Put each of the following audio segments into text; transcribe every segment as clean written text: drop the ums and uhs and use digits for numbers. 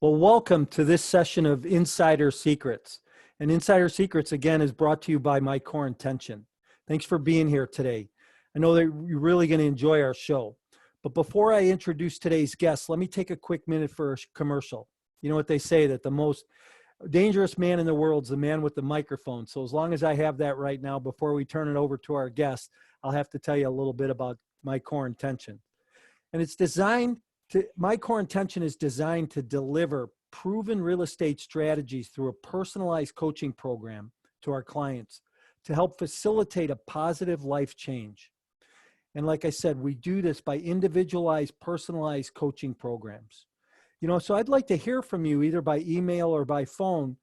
Well, welcome to this session of Insider Secrets. And Insider Secrets, again, is brought to you by My Core Intention. Thanks for being here today. I know that you're really going to enjoy our show. But before I introduce today's guest, let me take a quick minute for a commercial. You know what they say, that the most dangerous man in the world is the man with the microphone. So as long as I have that right now, before we turn it over to our guest, I'll have to tell you a little bit about My Core Intention. And it's designed My Core Intention is designed to deliver proven real estate strategies through a personalized coaching program to our clients to help facilitate a positive life change. And like I said, we do this by individualized, personalized coaching programs. So I'd like to hear from you either by email or by phone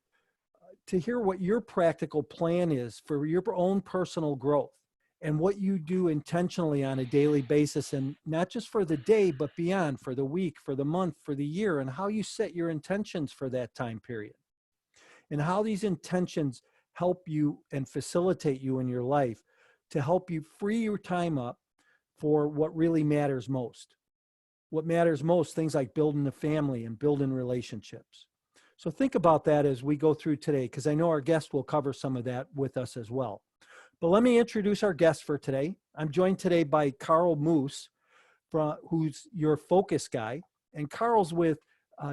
to hear what your practical plan is for your own personal growth and what you do intentionally on a daily basis, and not just for the day, but beyond, for the week, for the month, for the year, and how you set your intentions for that time period, and how these intentions help you and facilitate you in your life to help you free your time up for what really matters most. What matters most, things like building a family and building relationships. So think about that as we go through today, because I know our guest will cover some of that with us as well. But let me introduce our guest for today. I'm joined today by Carl Moose, who's your focus guy. And Carl's with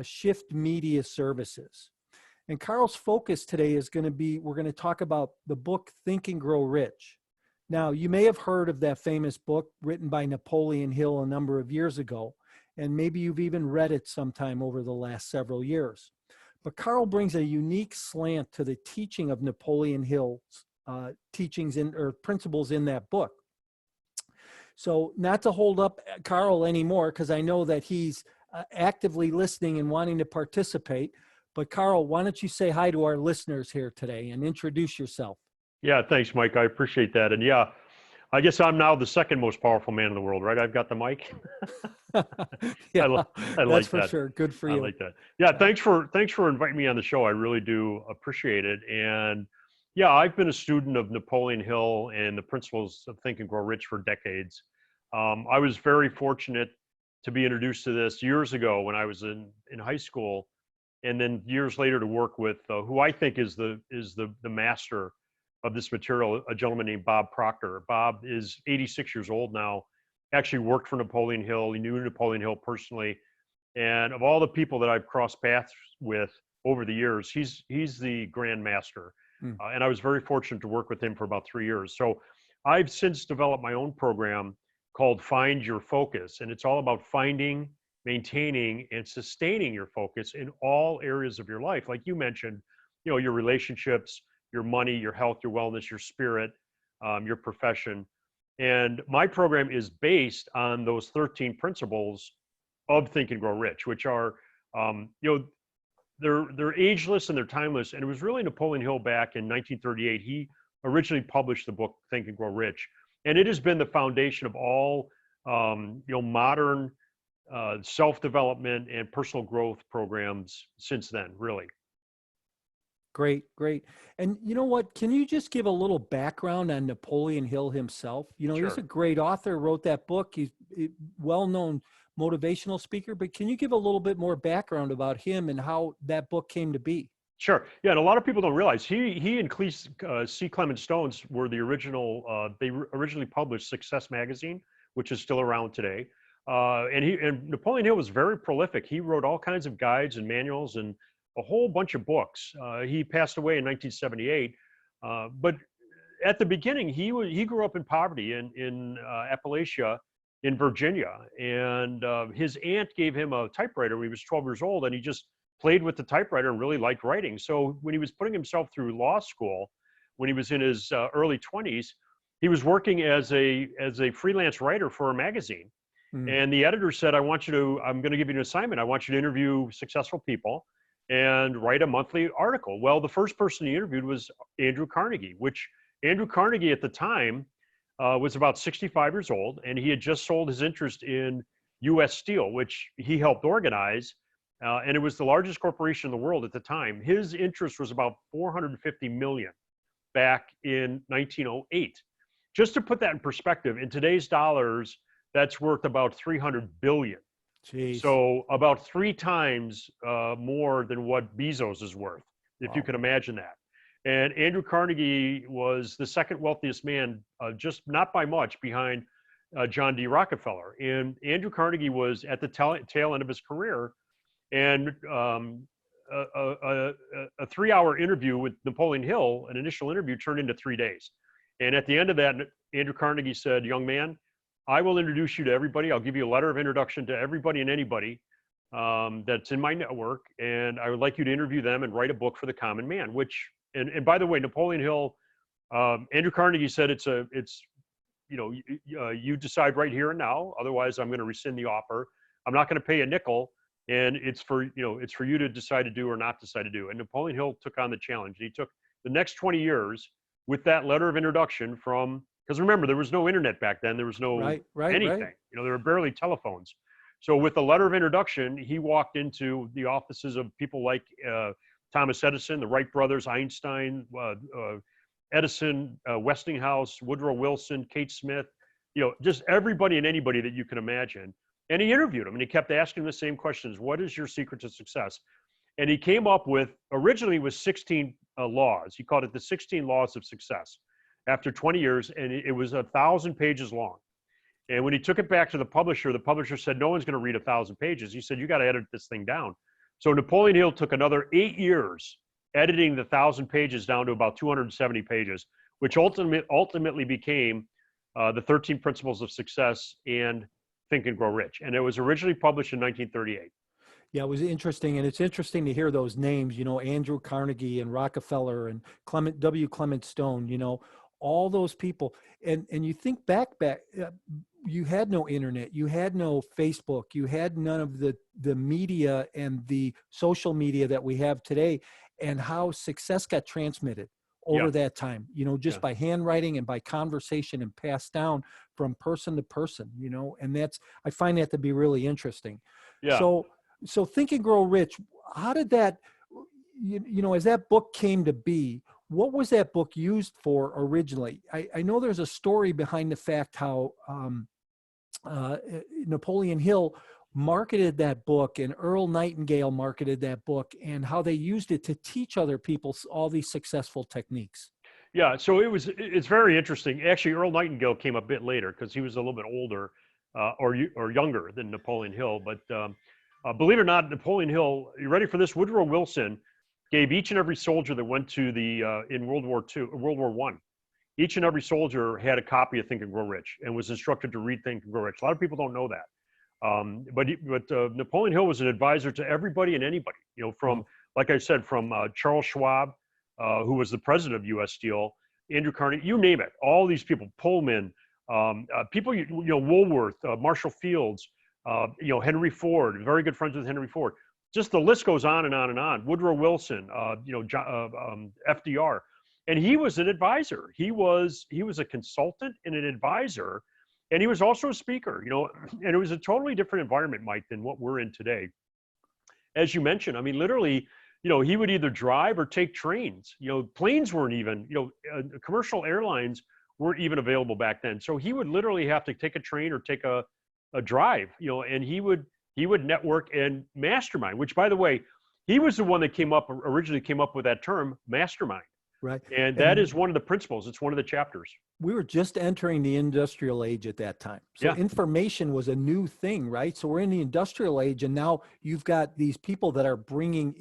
Shift Media Services. And Carl's focus today is going to be, we're going to talk about the book, Think and Grow Rich. Now, you may have heard of that famous book written by Napoleon Hill a number of years ago, and maybe you've even read it sometime over the last several years. But Carl brings a unique slant to the teaching of Napoleon Hill's teachings or principles in that book. So not to hold up Carl anymore, because I know that he's actively listening and wanting to participate. But Carl, why don't you say hi to our listeners here today and introduce yourself? Yeah, thanks, Mike. I appreciate that. And yeah, I guess I'm now the second most powerful man in the world, right? I've got the mic. Yeah, I that's like for that. sure. Good for you. I like that. Yeah, thanks for inviting me on the show. I really do appreciate it. And yeah, I've been a student of Napoleon Hill and the principles of Think and Grow Rich for decades. I was very fortunate to be introduced to this years ago when I was in high school, and then years later to work with who I think is the master of this material, a gentleman named Bob Proctor. Bob is 86 years old now, actually worked for Napoleon Hill. He knew Napoleon Hill personally. And of all the people that I've crossed paths with over the years, he's the grand master. And I was very fortunate to work with him for about 3 years. So I've since developed my own program called Find Your Focus. And it's all about finding, maintaining, and sustaining your focus in all areas of your life. Like you mentioned, your relationships, your money, your health, your wellness, your spirit, your profession. And my program is based on those 13 principles of Think and Grow Rich, which are, they're ageless and they're timeless. And it was really Napoleon Hill back in 1938. He originally published the book Think and Grow Rich, and it has been the foundation of all modern self-development and personal growth programs since then, really. Great, great. And you know what? Can you just give a little background on Napoleon Hill himself? Sure. He's a great author, wrote that book. He's a well-known motivational speaker, but can you give a little bit more background about him and how that book came to be? Sure. Yeah, and a lot of people don't realize he and C. Clement Stones were the original. They originally published Success Magazine, which is still around today. And Napoleon Hill was very prolific. He wrote all kinds of guides and manuals and a whole bunch of books. He passed away in 1978, but at the beginning, he grew up in poverty in Appalachia, in Virginia, and his aunt gave him a typewriter when he was 12 years old, and he just played with the typewriter and really liked writing. So when he was putting himself through law school, when he was in his early 20s, he was working as a freelance writer for a magazine. And the editor said, I'm going to give you an assignment. I want you to interview successful people and write a monthly article. Well, the first person he interviewed was Andrew Carnegie, which Andrew Carnegie at the time was about 65 years old, and he had just sold his interest in U.S. Steel, which he helped organize, and it was the largest corporation in the world at the time. His interest was about $450 million back in 1908. Just to put that in perspective, in today's dollars, that's worth about $300 billion. Jeez. So about 3 times more than what Bezos is worth, if you Wow. can imagine that. And Andrew Carnegie was the second wealthiest man, just not by much, behind John D. Rockefeller. And Andrew Carnegie was at the tail end of his career, and a, a, a, a 3-hour interview with Napoleon Hill, an initial interview, turned into 3 days. And at the end of that, Andrew Carnegie said, "Young man, I will introduce you to everybody. I'll give you a letter of introduction to everybody and anybody that's in my network, and I would like you to interview them and write a book for the common man." Which, and by the way, Napoleon Hill, Andrew Carnegie said, you decide right here and now. Otherwise, I'm going to rescind the offer. I'm not going to pay a nickel, and it's for you to decide to do or not decide to do. And Napoleon Hill took on the challenge. He took the next 20 years with that letter of introduction from. Because remember, there was no internet back then. There was no anything. There were barely telephones. So with the letter of introduction, he walked into the offices of people like Thomas Edison, the Wright brothers, Einstein, Edison, Westinghouse, Woodrow Wilson, Kate Smith, just everybody and anybody that you can imagine. And he interviewed them, and he kept asking the same questions. What is your secret to success? And he came up with, originally it was 16 laws. He called it the 16 laws of success. After 20 years, and it was 1,000 pages long. And when he took it back to the publisher said, "No one's going to read 1,000 pages. He said, "You got to edit this thing down." So Napoleon Hill took another 8 years editing the 1,000 pages down to about 270 pages, which ultimately became the 13 Principles of Success and Think and Grow Rich. And it was originally published in 1938. Yeah, it was interesting. And it's interesting to hear those names, Andrew Carnegie and Rockefeller and Clement Stone, all those people. And you think back, you had no internet, you had no Facebook, you had none of the media and the social media that we have today, and how success got transmitted over that time, just by handwriting and by conversation and passed down from person to person, and I find that to be really interesting. Yeah. So Think and Grow Rich, how did that, as that book came to be, what was that book used for originally? I know there's a story behind the fact how Napoleon Hill marketed that book and Earl Nightingale marketed that book, and how they used it to teach other people all these successful techniques. Yeah, so it's very interesting. Actually, Earl Nightingale came a bit later because he was a little bit older or younger than Napoleon Hill. But believe it or not, Napoleon Hill, you ready for this? Woodrow Wilson gave each and every soldier that went to in World War I, each and every soldier had a copy of Think and Grow Rich and was instructed to read Think and Grow Rich. A lot of people don't know that. But Napoleon Hill was an advisor to everybody and anybody, from, like I said, from Charles Schwab, who was the president of U.S. Steel, Andrew Carnegie, you name it, all these people, Pullman, people, Woolworth, Marshall Fields, Henry Ford, very good friends with Henry Ford. Just the list goes on and on and on. Woodrow Wilson, FDR, and he was an advisor. He was a consultant and an advisor, and he was also a speaker. And it was a totally different environment, Mike, than what we're in today. As you mentioned, I mean, literally, he would either drive or take trains. Planes weren't even, commercial airlines weren't even available back then. So he would literally have to take a train or take a drive, and he would network and mastermind, which, by the way, he was the one that originally came up with that term, mastermind. Right. And that is one of the principles. It's one of the chapters. We were just entering the industrial age at that time. So information was a new thing, right? So we're in the industrial age, and now you've got these people that are bringing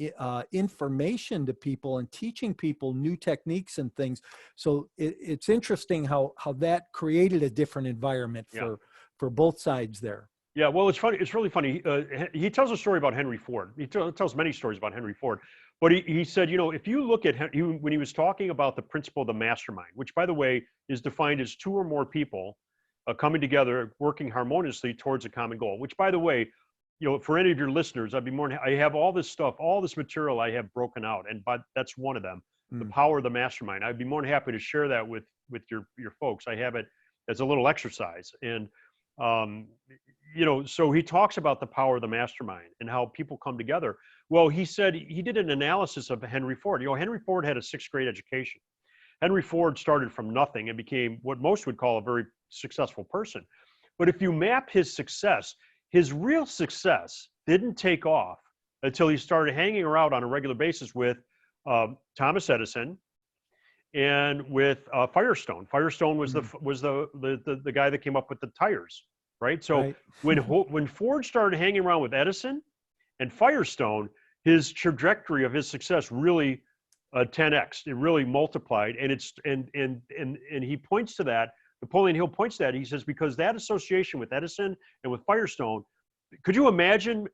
information to people and teaching people new techniques and things. So it's interesting how that created a different environment for both sides there. Yeah, well, it's funny. It's really funny. He tells a story about Henry Ford. He tells many stories about Henry Ford. But he said, if you look at when he was talking about the principle of the mastermind, which, by the way, is defined as 2 or more people coming together, working harmoniously towards a common goal, which, by the way, for any of your listeners, I have all this stuff, all this material I have broken out, but that's one of them, the power of the mastermind. I'd be more than happy to share that with your folks. I have it as a little exercise. And, so he talks about the power of the mastermind and how people come together. Well, he said he did an analysis of Henry Ford. Henry Ford had a 6th grade education. Henry Ford started from nothing and became what most would call a very successful person. But if you map his success, his real success didn't take off until he started hanging around on a regular basis with Thomas Edison and with Firestone. Firestone was the guy that came up with the tires, right? So Right. when Ford started hanging around with Edison and Firestone, his trajectory of his success really 10x. It really multiplied, and he points to that. Napoleon Hill points to that. He says because that association with Edison and with Firestone, could you imagine,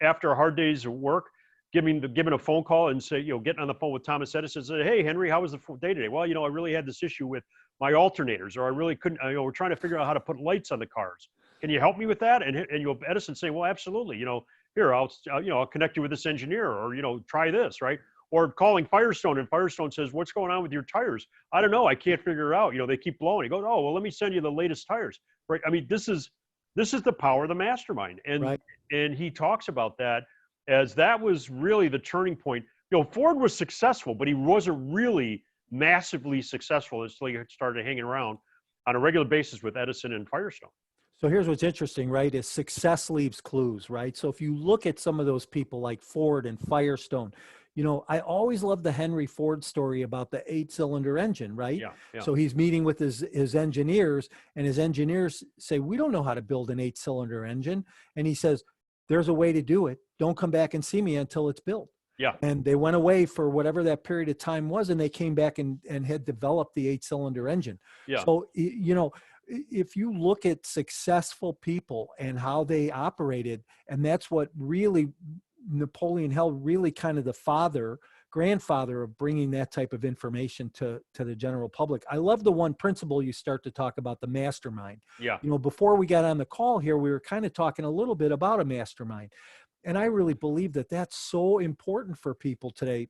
after a hard day's of work, giving a phone call and say, getting on the phone with Thomas Edison and say, hey, Henry, how was the day today? Well, I really had this issue with my alternators, or I really couldn't, we're trying to figure out how to put lights on the cars. Can you help me with that? And Edison say, well, absolutely. Here, I'll connect you with this engineer, or, try this, right? Or calling Firestone, and Firestone says, what's going on with your tires? I don't know. I can't figure it out. They keep blowing. He goes, oh, well, let me send you the latest tires, right? I mean, this is the power of the mastermind. And, Right. and he talks about that as that was really the turning point. Ford was successful, but he wasn't really massively successful until he started hanging around on a regular basis with Edison and Firestone. So here's what's interesting, right, is success leaves clues, right? So if you look at some of those people like Ford and Firestone, I always love the Henry Ford story about the 8-cylinder engine, right? Yeah. So he's meeting with his engineers, and his engineers say, we don't know how to build an 8-cylinder engine. And he says, there's a way to do it. Don't come back and see me until it's built. Yeah. And they went away for whatever that period of time was, and they came back and had developed the 8-cylinder engine. Yeah. So, if you look at successful people and how they operated, and that's what really Napoleon Hill, really kind of the grandfather of bringing that type of information to the general public. I love the one principle you start to talk about, the mastermind. Yeah. Before we got on the call here, we were kind of talking a little bit about a mastermind. And I really believe that that's so important for people today,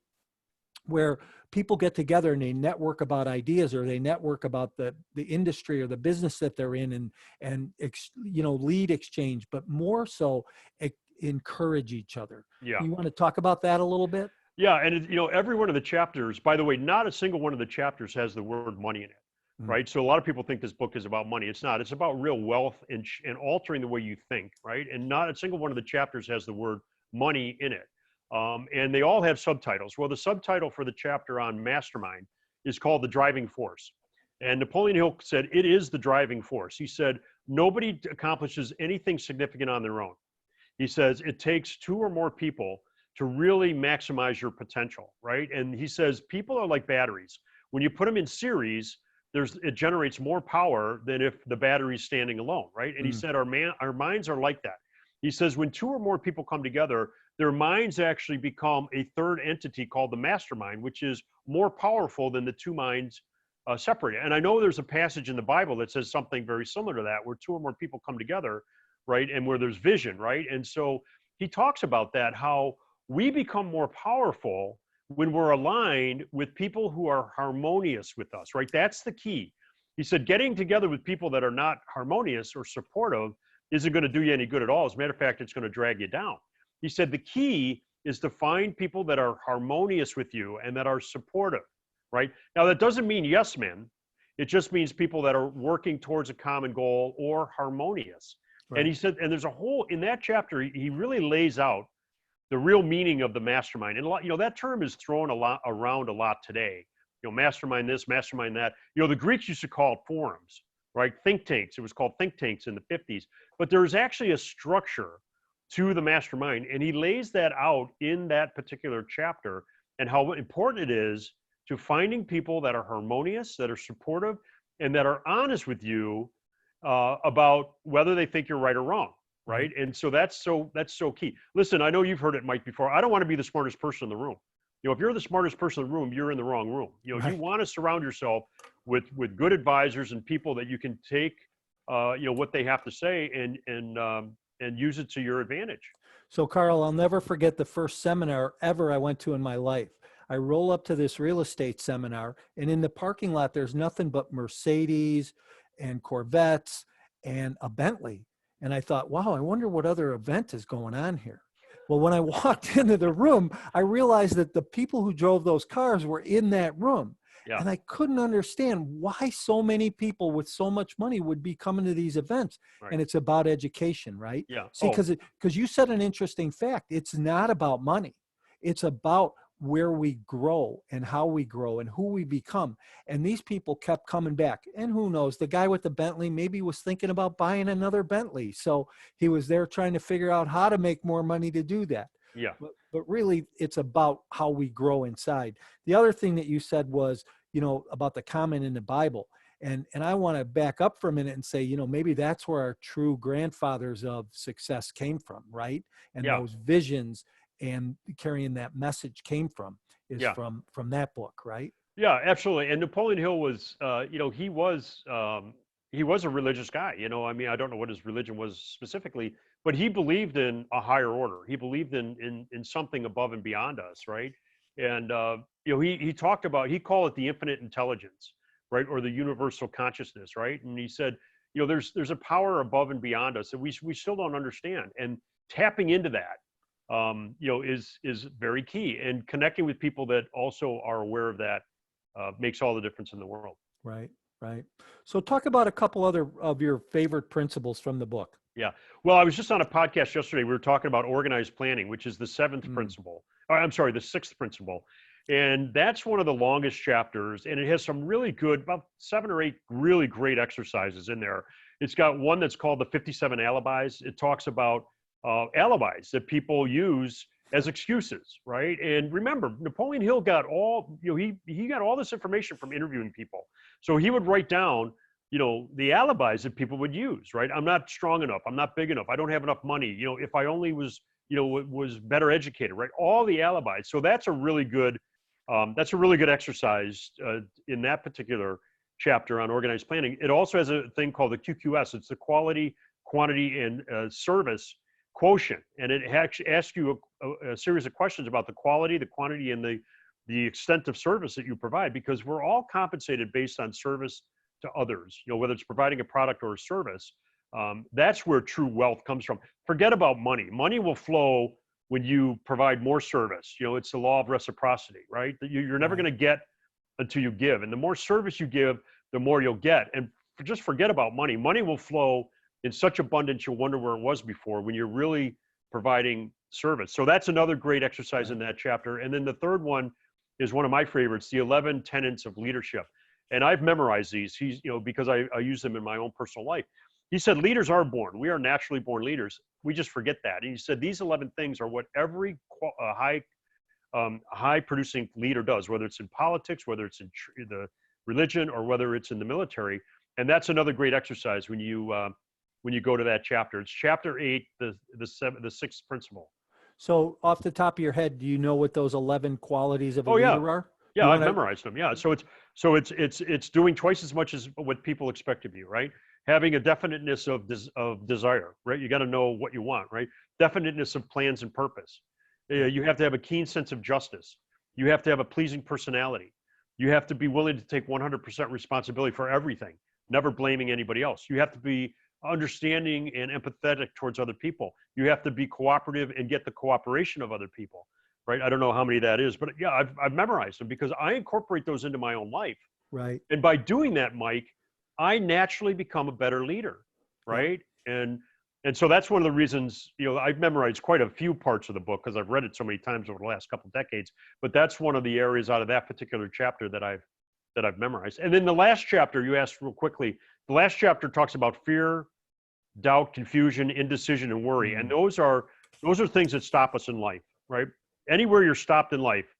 where people get together and they network about ideas, or they network about the industry or the business that they're in, and lead exchange, but more so encourage each other. Yeah. You want to talk about that a little bit? Yeah. And, every one of the chapters, by the way, not a single one of the chapters has the word money in it, right? So a lot of people think this book is about money. It's not. It's about real wealth and altering the way you think, right? And not a single one of the chapters has the word money in it. And they all have subtitles. Well, the subtitle for the chapter on Mastermind is called The Driving Force. And Napoleon Hill said, it is the driving force. He said, nobody accomplishes anything significant on their own. He says, it takes 2 or more people to really maximize your potential, right? And he says, people are like batteries. When you put them in series, it generates more power than if the battery's standing alone, right? And he said, our minds are like that. He says, when 2 or more people come together, their minds actually become a third entity called the mastermind, which is more powerful than the 2 minds separated. And I know there's a passage in the Bible that says something very similar to that, where 2 or more people come together, right? And where there's vision, right? And so he talks about that, how we become more powerful when we're aligned with people who are harmonious with us, right? That's the key. He said, getting together with people that are not harmonious or supportive isn't going to do you any good at all. As a matter of fact, it's going to drag you down. He said, the key is to find people that are harmonious with you and that are supportive, right? Now, that doesn't mean yes men. It just means people that are working towards a common goal or harmonious. Right. And he said, and there's a whole, in that chapter, he really lays out the real meaning of the mastermind. And a lot, that term is thrown around a lot today. Mastermind this, mastermind that. The Greeks used to call it forums, right? Think tanks. It was called think tanks in the 50s. But there's actually a structure to the mastermind. And he lays that out in that particular chapter, and how important it is to finding people that are harmonious, that are supportive, and that are honest with you about whether they think you're right or wrong. Right. And so that's so key. Listen, I know you've heard it, Mike, before. I don't want to be the smartest person in the room. If you're the smartest person in the room, you're in the wrong room. Right. You want to surround yourself with good advisors and people that you can take, what they have to say and use it to your advantage. So, Carl, I'll never forget the first seminar ever I went to in my life. I roll up to this real estate seminar, and in the parking lot, there's nothing but Mercedes and Corvettes and a Bentley. And I thought, wow, I wonder what other event is going on here. Well, when I walked into the room, I realized that the people who drove those cars were in that room. Yeah. And I couldn't understand why so many people with so much money would be coming to these events. Right. And it's about education, right? Yeah. See, because you said an interesting fact. It's not about money. It's about where we grow and how we grow and who we become. And these people kept coming back. And who knows, the guy with the Bentley maybe was thinking about buying another Bentley. So he was there trying to figure out how to make more money to do that. Yeah. But really, it's about how we grow inside. The other thing that you said was, about the comment in the Bible. And I want to back up for a minute and say, maybe that's where our true grandfathers of success came from, right? And Yeah. those visions and carrying that message came from is Yeah. from that book, right? Yeah, absolutely. And Napoleon Hill was, he was a religious guy. I mean, I don't know what his religion was specifically, but he believed in a higher order. He believed in something above and beyond us, right? And he talked about, he called it the infinite intelligence, right, or the universal consciousness, right? And he said, there's a power above and beyond us that we still don't understand, and tapping into that, is very key. And connecting with people that also are aware of that makes all the difference in the world. Right, right. So talk about a couple other of your favorite principles from the book. Yeah. Well, I was just on a podcast yesterday. We were talking about organized planning, which is the seventh principle. Or, I'm sorry, the sixth principle. And that's one of the longest chapters. And it has some really good, about 7 or 8 really great exercises in there. It's got one that's called the 57 alibis. It talks about alibis that people use as excuses, right? And remember, Napoleon Hill got all, he got all this information from interviewing people. So he would write down, the alibis that people would use, right? I'm not strong enough. I'm not big enough. I don't have enough money. If I only was, was better educated, right? All the alibis. So that's a really good exercise in that particular chapter on organized planning. It also has a thing called the QQS. It's the quality, quantity, and service quotient. And it actually asks you a series of questions about the quality, the quantity, and the extent of service that you provide, because we're all compensated based on service to others, whether it's providing a product or a service. That's where true wealth comes from. Forget about money. Money will flow when you provide more service. It's the law of reciprocity, right? You're never going to get until you give. And the more service you give, the more you'll get. And just forget about money. Money will flow in such abundance, you'll wonder where it was before when you're really providing service. So that's another great exercise in that chapter. And then the third one is one of my favorites, the 11 tenets of leadership. And I've memorized these, because I use them in my own personal life. He said, leaders are born. We are naturally born leaders. We just forget that. And he said, these 11 things are what every high producing leader does, whether it's in politics, whether it's in the religion, or whether it's in the military. And that's another great exercise when you go to that chapter. It's chapter 8, the sixth principle. So off the top of your head, do you know what those 11 qualities of a leader are? Yeah, I've memorized them. Yeah. So it's doing twice as much as what people expect of you, right? Having a definiteness of desire, right? You got to know what you want, right? Definiteness of plans and purpose. You have to have a keen sense of justice. You have to have a pleasing personality. You have to be willing to take 100% responsibility for everything, never blaming anybody else. You have to be understanding and empathetic towards other people. You have to be cooperative and get the cooperation of other people, right? I don't know how many that is, but yeah, I've memorized them because I incorporate those into my own life. Right. And by doing that, Mike, I naturally become a better leader, right? Yeah. And so that's one of the reasons, I've memorized quite a few parts of the book because I've read it so many times over the last couple of decades, but that's one of the areas out of that particular chapter that I've memorized. And then the last chapter, you asked real quickly, the last chapter talks about fear, doubt, confusion, indecision, and worry. And those are things that stop us in life, right? Anywhere you're stopped in life,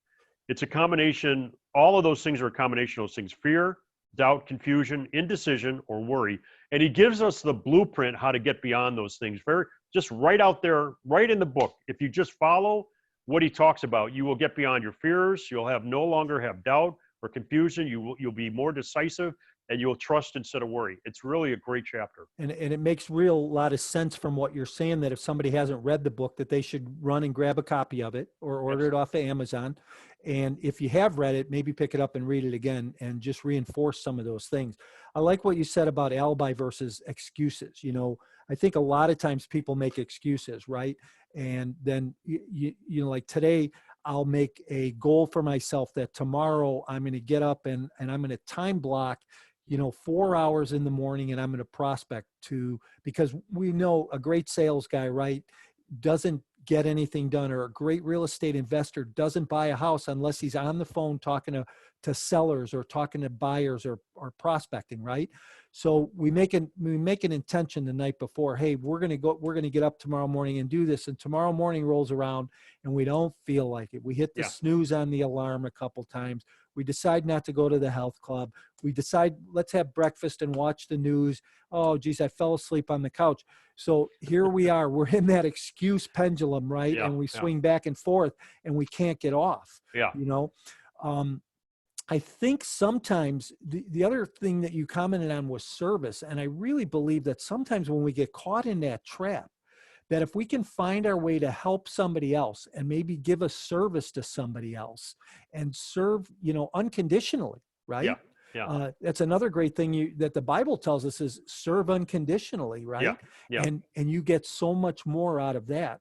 it's a combination. All of those things are a combination of those things: fear, doubt, confusion, indecision, or worry. And he gives us the blueprint how to get beyond those things. Just right out there, right in the book. If you just follow what he talks about, you will get beyond your fears. You'll no longer have doubt or confusion. You'll be more decisive, and you'll trust instead of worry. It's really a great chapter. And it makes lot of sense from what you're saying, that if somebody hasn't read the book, that they should run and grab a copy of it or order it off of Amazon. And if you have read it, maybe pick it up and read it again and just reinforce some of those things. I like what you said about alibi versus excuses. I think a lot of times people make excuses, right? And then, like today, I'll make a goal for myself that tomorrow I'm going to get up and I'm going to time block, 4 hours in the morning, and I'm going to prospect because we know a great sales guy, right, doesn't get anything done, or a great real estate investor doesn't buy a house unless he's on the phone talking to sellers or talking to buyers or prospecting, right? So we make an intention the night before. Hey, we're going to get up tomorrow morning and do this. And tomorrow morning rolls around and we don't feel like it. We hit the snooze on the alarm a couple times. We decide not to go to the health club. We decide, let's have breakfast and watch the news. Oh, geez, I fell asleep on the couch. So here we are. We're in that excuse pendulum, right? And we swing back and forth and we can't get off. I think sometimes the other thing that you commented on was service. And I really believe that sometimes when we get caught in that trap, that if we can find our way to help somebody else and maybe give a service to somebody else and serve, unconditionally, right? That's another great thing that the Bible tells us is serve unconditionally, right? And you get so much more out of that.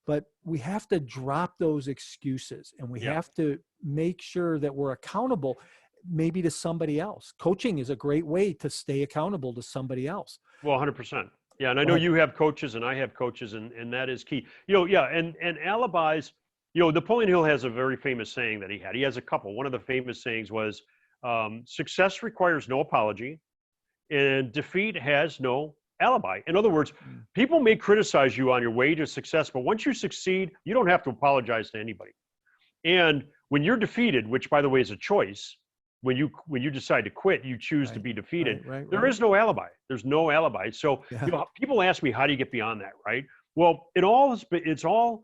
But we have to drop those excuses, and we have to make sure that we're accountable maybe to somebody else. Coaching is a great way to stay accountable to somebody else. Well, 100%. Yeah. And I know you have coaches and I have coaches, and that is key. And alibis, Napoleon Hill has a very famous saying that he had. He has a couple. One of the famous sayings was, success requires no apology and defeat has no alibi. In other words, people may criticize you on your way to success, but once you succeed, you don't have to apologize to anybody. And when you're defeated, which by the way is a choice, when you decide to quit, you choose to be defeated. There is no alibi. There's no alibi. So people ask me, how do you get beyond that, right? Well, it's all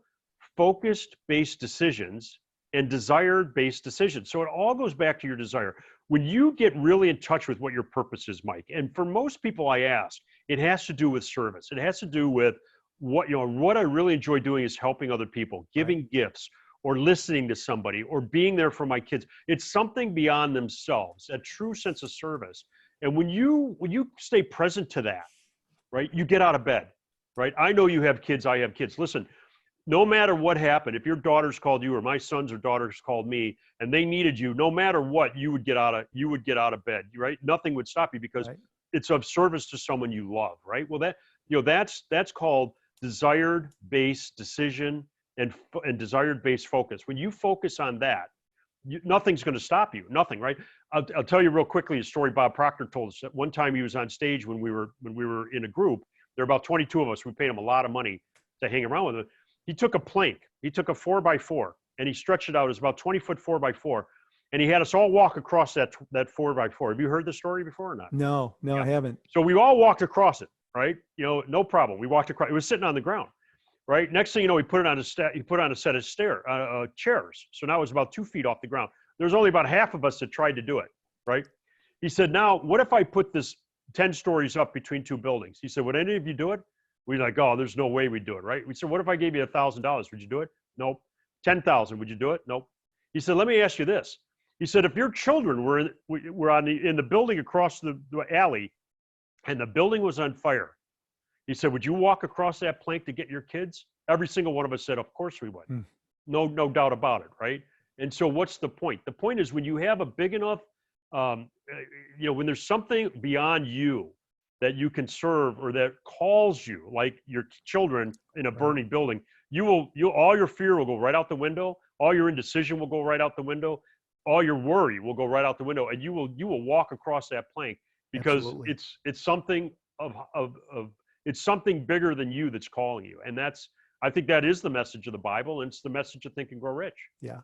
focused-based decisions and desired-based decisions. So it all goes back to your desire. When you get really in touch with what your purpose is, Mike, and for most people I ask, it has to do with service. It has to do with what I really enjoy doing is helping other people, giving gifts, or listening to somebody, or being there for my kids. It's something beyond themselves, a true sense of service. And when you stay present to that, right, you get out of bed, right? I know you have kids, I have kids. Listen, no matter what happened, if your daughters called you or my sons or daughters called me and they needed you, no matter what, you would get out of bed, right? Nothing would stop you because it's of service to someone you love, right? Well, that's called desired-based decision and desired-based focus. When you focus on that, nothing's going to stop you. Nothing, right? I'll tell you real quickly a story Bob Proctor told us. That one time he was on stage when we were in a group. There were about 22 of us. We paid him a lot of money to hang around with him. He took a plank. He took a 4x4 and he stretched it out. It was about 20-foot 4x4, and he had us all walk across that 4x4. Have you heard the story before or not? No, I haven't. So we all walked across it, right? No problem. We walked across. It was sitting on the ground. Right. Next thing you know, he put it on a set of chairs. So now it was about 2 feet off the ground. There was only about half of us that tried to do it. Right. He said, now, what if I put this 10 stories up between two buildings? He said, would any of you do it? We're like, oh, there's no way we'd do it. Right. We said, what if I gave you $1,000? Would you do it? Nope. 10,000. Would you do it? Nope. He said, let me ask you this. He said, if your children were in the building across the alley and the building was on fire, he said, would you walk across that plank to get your kids? Every single one of us said, of course we would. No doubt about it, right? And so what's the point? The point is when you have a big enough, when there's something beyond you that you can serve or that calls you, like your children in a burning building, all your fear will go right out the window. All your indecision will go right out the window. All your worry will go right out the window, and you will walk across that plank because it's something it's something bigger than you that's calling you. And I think that is the message of the Bible, and it's the message of Think and Grow Rich. Yeah.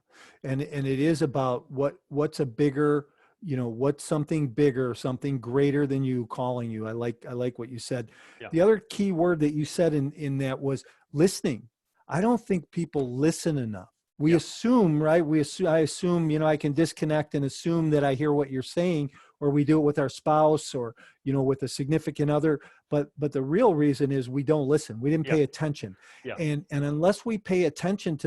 And it is about what's a bigger, what's something bigger, something greater than you calling you. I like what you said. Yeah. The other key word that you said in that was listening. I don't think people listen enough. We assume, right? I assume, I can disconnect and assume that I hear what you're saying, or we do it with our spouse or, with a significant other. But the real reason is we don't listen. We didn't pay attention. Yeah. And unless we pay attention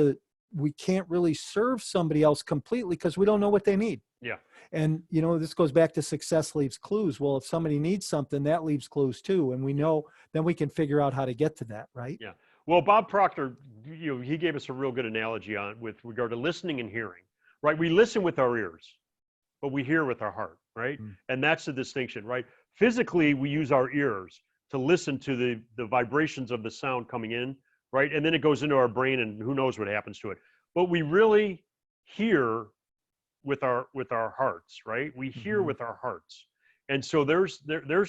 we can't really serve somebody else completely because we don't know what they need. Yeah. And, this goes back to success leaves clues. Well, if somebody needs something, that leaves clues too. And we know, then we can figure out how to get to that, right? Yeah. Well, Bob Proctor, he gave us a real good analogy on with regard to listening and hearing, right? We listen with our ears, but we hear with our heart, right? Mm. And that's the distinction, right? Physically, we use our ears to listen to the vibrations of the sound coming in, right? And then it goes into our brain, and who knows what happens to it. But we really hear with our hearts, right? We hear Mhm. with our hearts. And so there's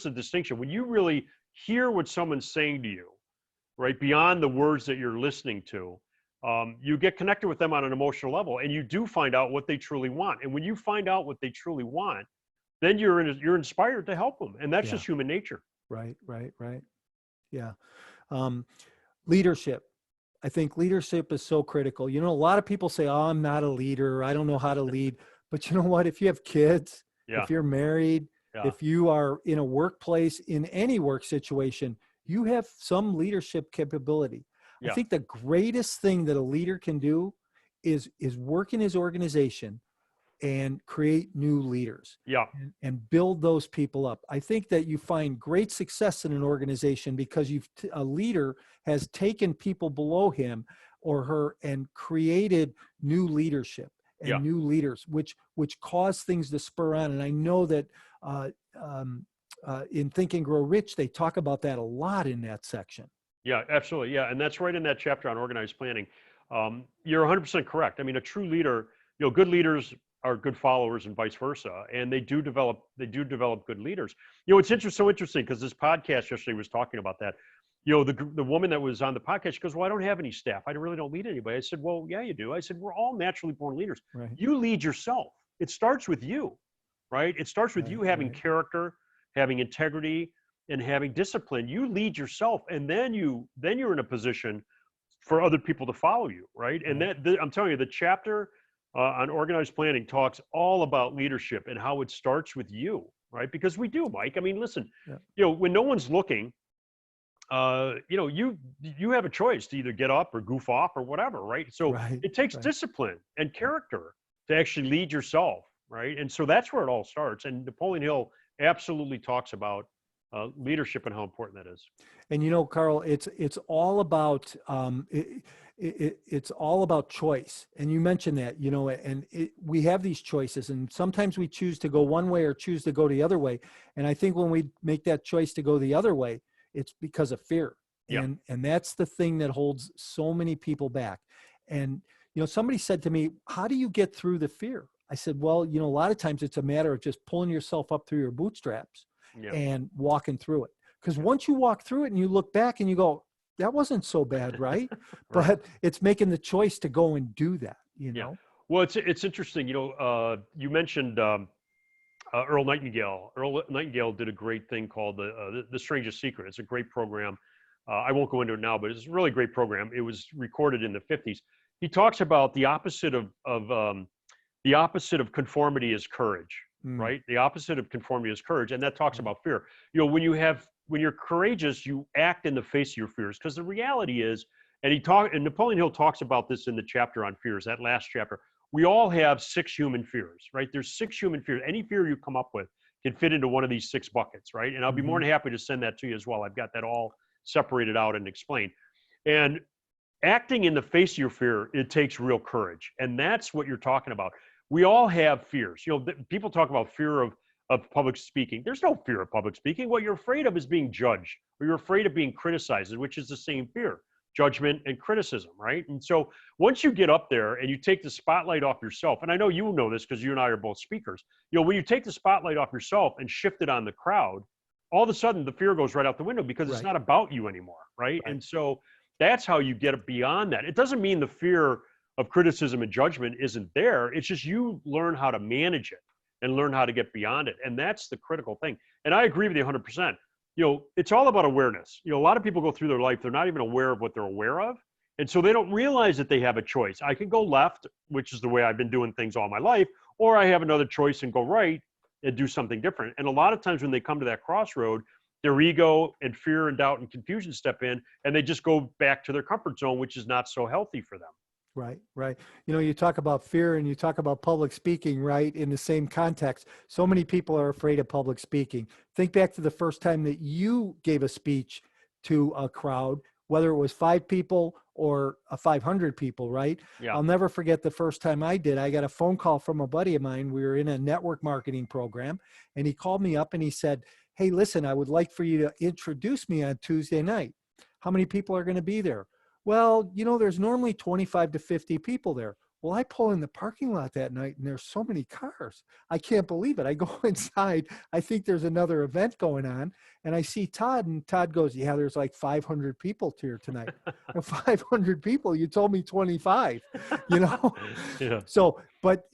a distinction. When you really hear what someone's saying to you, right, beyond the words that you're listening to, you get connected with them on an emotional level, and you do find out what they truly want. And when you find out what they truly want, then you're inspired to help them, and that's Yeah. just human nature. Right. Right. Right. Yeah. Um, leadership. I think leadership is so critical. You know, a lot of people say, "Oh, I'm not a leader. I don't know how to lead." But you know what? If you have kids, Yeah, if you're married, yeah, if you are in a workplace, in any work situation, you have some leadership capability. I yeah, think the greatest thing that a leader can do is work in his organization and create new leaders yeah, and build those people up. I think that you find great success in an organization because a leader has taken people below him or her and created new leadership yeah. and new leaders, which cause things to spur on. And I know that uh, um, in Think and Grow Rich, they talk about that a lot in that section. Yeah, absolutely. Yeah, and that's right in that chapter on organized planning. You're 100% correct. I mean, a true leader, good leaders are good followers, and vice versa, and they do develop good leaders. So interesting because this podcast yesterday was talking about that. The woman that was on the podcast, she goes, "Well, I don't have any staff. I really don't lead anybody." I said, "Well, yeah, you do." I said, "We're all naturally born leaders. Right, You lead yourself. It starts with you, right? It starts with you right, having right, character, having integrity, and having discipline. You lead yourself, and then you're in a position for other people to follow you, right? And right. I'm telling you, the chapter on organized planning talks all about leadership and how it starts with you, right? Because we do, Mike. I mean, listen, Yeah, when no one's looking, you have a choice to either get up or goof off or whatever, right? So right, it takes right. discipline and character to actually lead yourself, right? And so that's where it all starts. And Napoleon Hill absolutely talks about leadership and how important that is. And you know, Carl, it's all about it's all about choice. And you mentioned that, and we have these choices, and sometimes we choose to go one way or choose to go the other way. And I think when we make that choice to go the other way, it's because of fear, Yeah, and that's the thing that holds so many people back. And somebody said to me, "How do you get through the fear?" I said, "Well, a lot of times it's a matter of just pulling yourself up through your bootstraps yeah, and walking through it." Because yeah. once you walk through it and you look back and you go, that wasn't so bad, right? Right. But it's making the choice to go and do that, Yeah. Well, it's interesting. You mentioned Earl Nightingale. Earl Nightingale did a great thing called the Strangest Secret. It's a great program. I won't go into it now, but it's a really great program. It was recorded in the 50s. He talks about the opposite of conformity is courage, Mm, right? The opposite of conformity is courage, and that talks right, about fear. When you're courageous, you act in the face of your fears, because the reality is, and Napoleon Hill talks about this in the chapter on fears, that last chapter. We all have 6 human fears, right? There's 6 human fears. Any fear you come up with can fit into one of these 6 buckets, right? And I'll be more hmm, than happy to send that to you as well. I've got that all separated out and explained. And acting in the face of your fear, it takes real courage. And that's what you're talking about. We all have fears. People talk about fear of public speaking. There's no fear of public speaking. What you're afraid of is being judged, or you're afraid of being criticized, which is the same fear, judgment and criticism, right? And so once you get up there and you take the spotlight off yourself, and I know you know this because you and I are both speakers, when you take the spotlight off yourself and shift it on the crowd, all of a sudden the fear goes right out the window because it's right, not about you anymore, right? right, And so that's how you get beyond that. It doesn't mean the fear of criticism and judgment isn't there. It's just you learn how to manage it and learn how to get beyond it. And that's the critical thing. And I agree with you 100%. It's all about awareness. A lot of people go through their life, they're not even aware of what they're aware of. And so they don't realize that they have a choice. I can go left, which is the way I've been doing things all my life, or I have another choice and go right and do something different. And a lot of times when they come to that crossroad, their ego and fear and doubt and confusion step in, and they just go back to their comfort zone, which is not so healthy for them. right, right. You talk about fear and you talk about public speaking, right? In the same context, so many people are afraid of public speaking. Think back to the first time that you gave a speech to a crowd. whether it was 5 people or 500 people, right? Yeah. I'll never forget the first time I did. I got a phone call from a buddy of mine. We were in a network marketing program, and he called me up and he said, "Hey, listen, I would like for you to introduce me on Tuesday night. How many people are going to be there?" "Well, there's normally 25 to 50 people there." Well, I pull in the parking lot that night and there's so many cars. I can't believe it. I go inside. I think there's another event going on, and I see Todd, and Todd goes, "Yeah, there's like 500 people here tonight." 500 people? You told me 25, you know? Yeah. So, but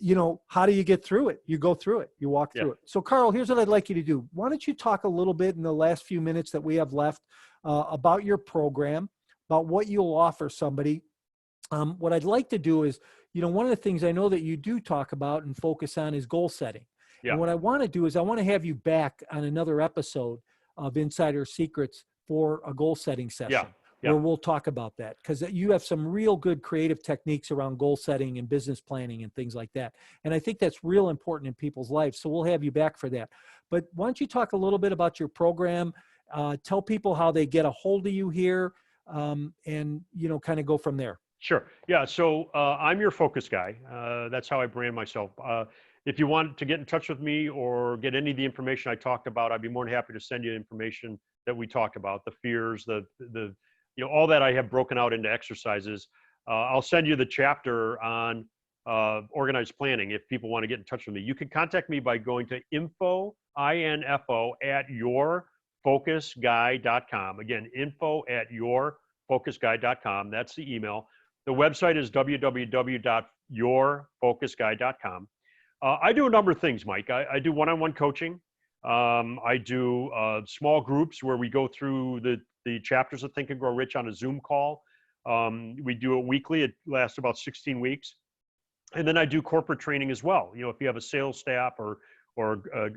how do you get through it? You go through it, you walk Yeah. through it. So Carl, here's what I'd like you to do. Why don't you talk a little bit in the last few minutes that we have left about your program, about what you'll offer somebody. What I'd like to do is, one of the things I know that you do talk about and focus on is goal setting. Yeah. And what I want to do is I want to have you back on another episode of Insider Secrets for a goal setting session Yeah. where we'll talk about that, because you have some real good creative techniques around goal setting and business planning and things like that. And I think that's real important in people's lives. So we'll have you back for that. But why don't you talk a little bit about your program, tell people how they get a hold of you here, and, kind of go from there. Sure. Yeah. So I'm your focus guy. That's how I brand myself. If you want to get in touch with me or get any of the information I talked about, I'd be more than happy to send you information that we talked about, the fears, the all that I have broken out into exercises. I'll send you the chapter on organized planning if people want to get in touch with me. You can contact me by going to info at yourfocusguy.com. Again, info at yourfocusguy.com. That's the email. The website is www.yourfocusguy.com. I do a number of things, Mike. I do one-on-one coaching. I do small groups where we go through the chapters of Think and Grow Rich on a Zoom call. We do it weekly. It lasts about 16 weeks. And then I do corporate training as well. If you have a sales staff or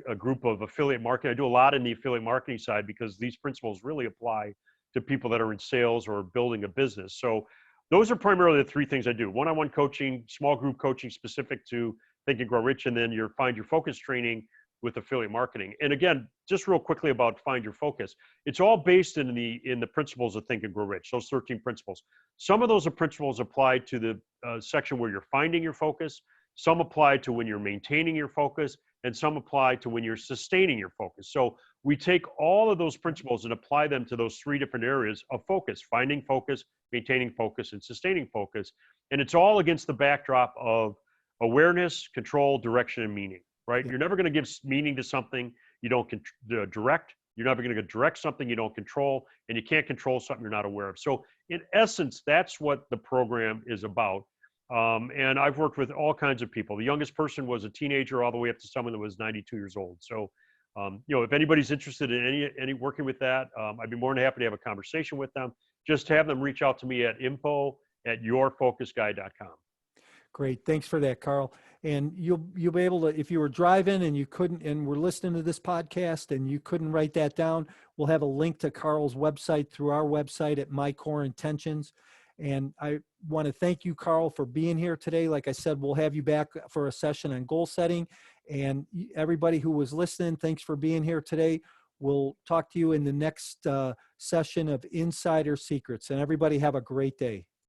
a group of affiliate marketing, I do a lot in the affiliate marketing side because these principles really apply to people that are in sales or building a business. So those are primarily the 3 things I do: one-on-one coaching, small group coaching specific to Think and Grow Rich, and then your Find Your Focus training with affiliate marketing. And again, just real quickly about Find Your Focus, it's all based in the principles of Think and Grow Rich, those 13 principles. Some of those are principles applied to the section where you're finding your focus, some apply to when you're maintaining your focus, and some apply to when you're sustaining your focus. So we take all of those principles and apply them to those 3 different areas of focus: finding focus, maintaining focus, and sustaining focus. And it's all against the backdrop of awareness, control, direction, and meaning, right? Yeah. You're never going to give meaning to something you don't direct. You're never going to direct something you don't control, and you can't control something you're not aware of. So in essence, that's what the program is about. And I've worked with all kinds of people. The youngest person was a teenager all the way up to someone that was 92 years old. So, if anybody's interested in any working with that, I'd be more than happy to have a conversation with them. Just have them reach out to me at info@yourfocusguy.com. Great. Thanks for that, Carl. And you'll be able to, if you were driving and you couldn't, and we're listening to this podcast and you couldn't write that down, we'll have a link to Carl's website through our website at My Core Intentions. And I want to thank you, Carl, for being here today. Like I said, we'll have you back for a session on goal setting. And everybody who was listening, thanks for being here today. We'll talk to you in the next session of Insider Secrets. And everybody have a great day.